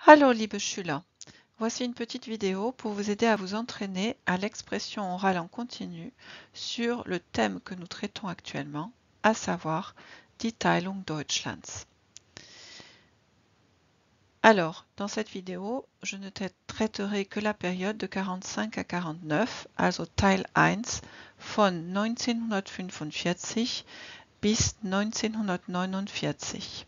Hallo liebe Schüler, voici une petite vidéo pour vous aider à vous entraîner à l'expression orale en continu sur le thème que nous traitons actuellement, à savoir die Teilung Deutschlands. Alors, dans cette vidéo, je ne traiterai que la période de 45 à 49, also Teil 1 von 1945 bis 1949.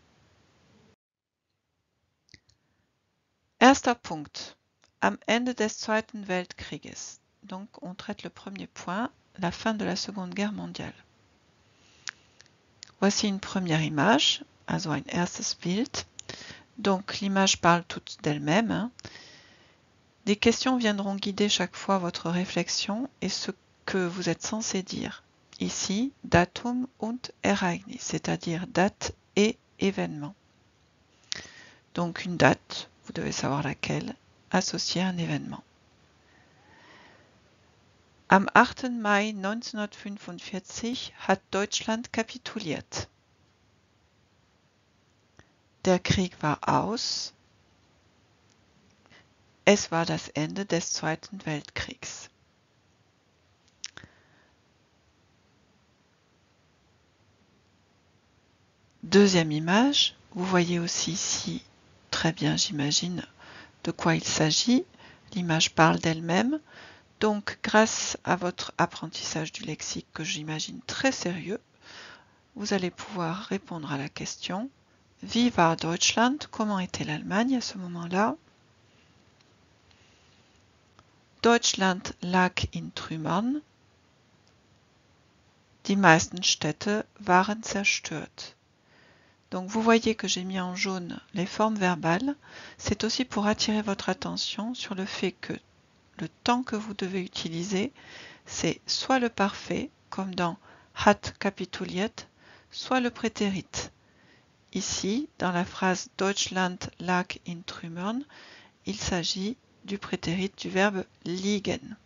Erster Punkt. Am Ende des Zweiten Weltkrieges. Donc, on traite le premier point, la fin de la Seconde Guerre mondiale. Voici une première image, also ein erstes Bild. Donc, l'image parle toute d'elle-même. Hein. Des questions viendront guider chaque fois votre réflexion et ce que vous êtes censé dire. Ici, Datum und Ereignis, c'est-à-dire date et événement. Donc, une date, vous devez savoir laquelle, associée à un événement. Am 8. Mai 1945 hat Deutschland kapituliert. Der Krieg war aus. Es war das Ende des Zweiten Weltkriegs. Deuxième image, vous voyez aussi ici, très bien j'imagine, de quoi il s'agit. L'image parle d'elle-même. Donc, grâce à votre apprentissage du lexique que j'imagine très sérieux, vous allez pouvoir répondre à la question « Wie war Deutschland ?» Comment était l'Allemagne à ce moment-là? Deutschland lag in Trümmern. Die meisten Städte waren zerstört. Donc vous voyez que j'ai mis en jaune les formes verbales. C'est aussi pour attirer votre attention sur le fait que le temps que vous devez utiliser, c'est soit le parfait, comme dans hat kapituliert, soit le prétérit. Ici, dans la phrase Deutschland lag in Trümmern, il s'agit du prétérit du verbe liegen.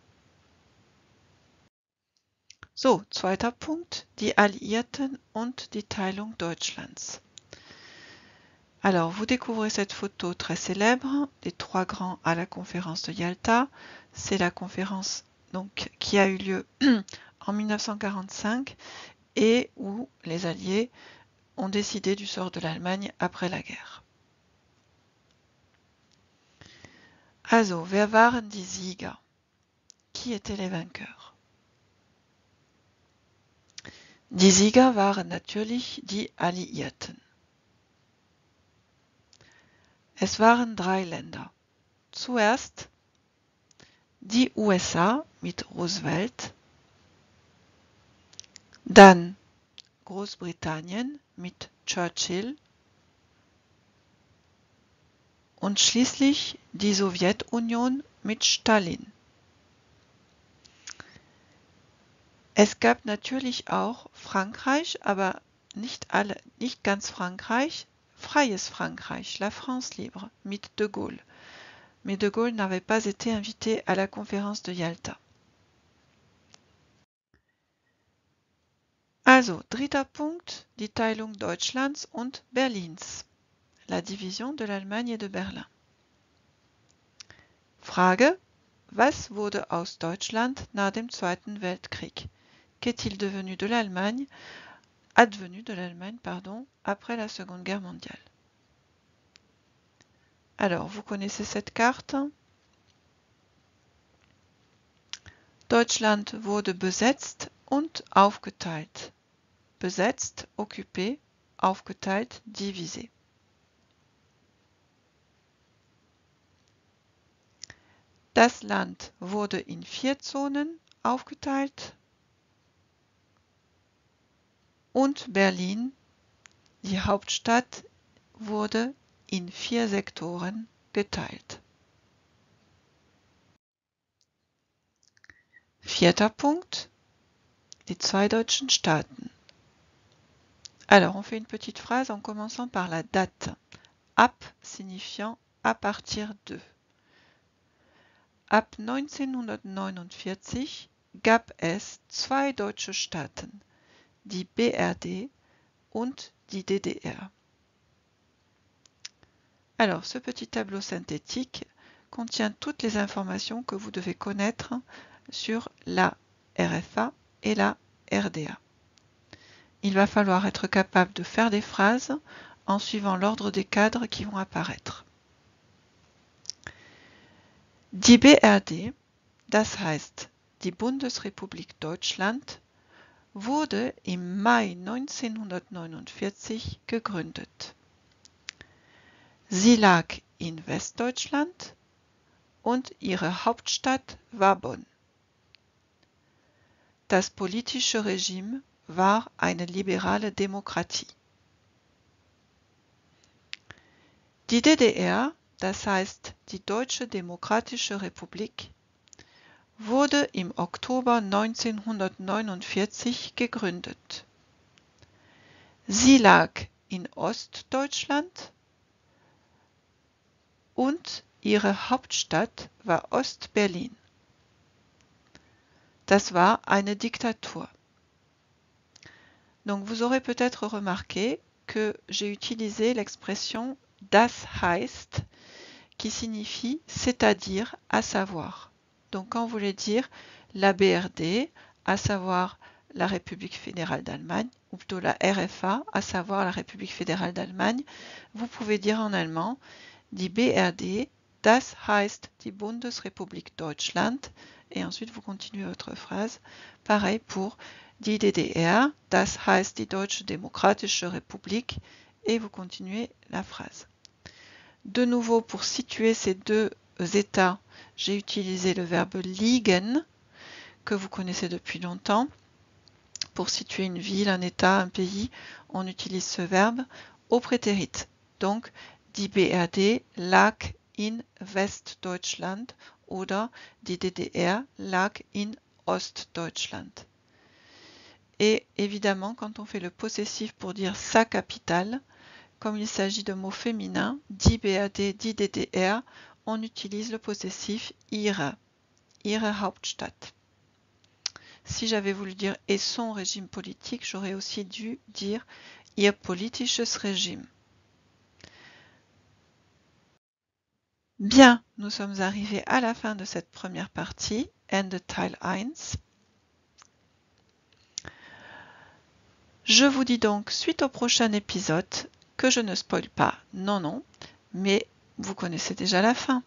So, zweiter Punkt, die Alliierten und die Teilung Deutschlands. Alors, vous découvrez cette photo très célèbre des trois grands à la conférence de Yalta. C'est la conférence donc, qui a eu lieu en 1945 et où les Alliés ont décidé du sort de l'Allemagne après la guerre. Also, wer waren die Sieger? Qui étaient les vainqueurs? Die Sieger waren natürlich die Alliierten. Es waren drei Länder. Zuerst die USA mit Roosevelt, dann Großbritannien mit Churchill und schließlich die Sowjetunion mit Stalin. Es gab natürlich auch Frankreich, aber nicht ganz Frankreich, freies Frankreich, la France libre, mit de Gaulle. Mais de Gaulle n'avait pas été invité à la conférence de Yalta. Also, dritter Punkt, die Teilung Deutschlands und Berlins, la division de l'Allemagne et de Berlin. Frage, was wurde aus Deutschland nach dem Zweiten Weltkrieg? Qu'est-il devenu de l'Allemagne, advenu de l'Allemagne, pardon, après la Seconde Guerre mondiale? Alors, vous connaissez cette carte. Deutschland wurde besetzt und aufgeteilt. Besetzt, occupé, aufgeteilt, divisé. Das Land wurde in 4 Zonen aufgeteilt und Berlin, die Hauptstadt, wurde in 4 Sektoren geteilt. Vierter Punkt, les zwei deutschen Staaten. Alors, on fait une petite phrase en commençant par la date. Ab signifiant à partir de. Ab 1949 gab es 2 deutsche Staaten, die BRD und die DDR. Alors, ce petit tableau synthétique contient toutes les informations que vous devez connaître sur la RFA et la RDA. Il va falloir être capable de faire des phrases en suivant l'ordre des cadres qui vont apparaître. Die BRD, das heißt die Bundesrepublik Deutschland, wurde im Mai 1949 gegründet. Sie lag in Westdeutschland und ihre Hauptstadt war Bonn. Das politische Regime war eine liberale Demokratie. Die DDR, das heißt die Deutsche Demokratische Republik, wurde im Oktober 1949 gegründet. Sie lag in Ostdeutschland und ihre Hauptstadt war Ost-Berlin. Das war eine Diktatur. Donc vous aurez peut-être remarqué que j'ai utilisé l'expression das heißt qui signifie c'est-à-dire, à savoir. Donc quand vous voulez dire la BRD, à savoir la République fédérale d'Allemagne, ou plutôt la RFA, à savoir la République fédérale d'Allemagne, vous pouvez dire en allemand die BRD, das heißt die Bundesrepublik Deutschland, et ensuite vous continuez votre phrase. Pareil pour die DDR, das heißt die Deutsche Demokratische Republik, et vous continuez la phrase. De nouveau, pour situer ces deux états, j'ai utilisé le verbe liegen, que vous connaissez depuis longtemps. Pour situer une ville, un état, un pays, on utilise ce verbe au prétérit. Donc, die BRD lag in Westdeutschland oder die DDR lag in Ostdeutschland. Et évidemment, quand on fait le possessif pour dire sa capitale, comme il s'agit de mots féminins, die BRD, die DDR, on utilise le possessif ihre Hauptstadt. Si j'avais voulu dire et son régime politique, j'aurais aussi dû dire ihr politisches Regime. Bien, nous sommes arrivés à la fin de cette première partie, Ende Teil 1. Je vous dis donc suite au prochain épisode que je ne spoile pas, non, mais vous connaissez déjà la fin.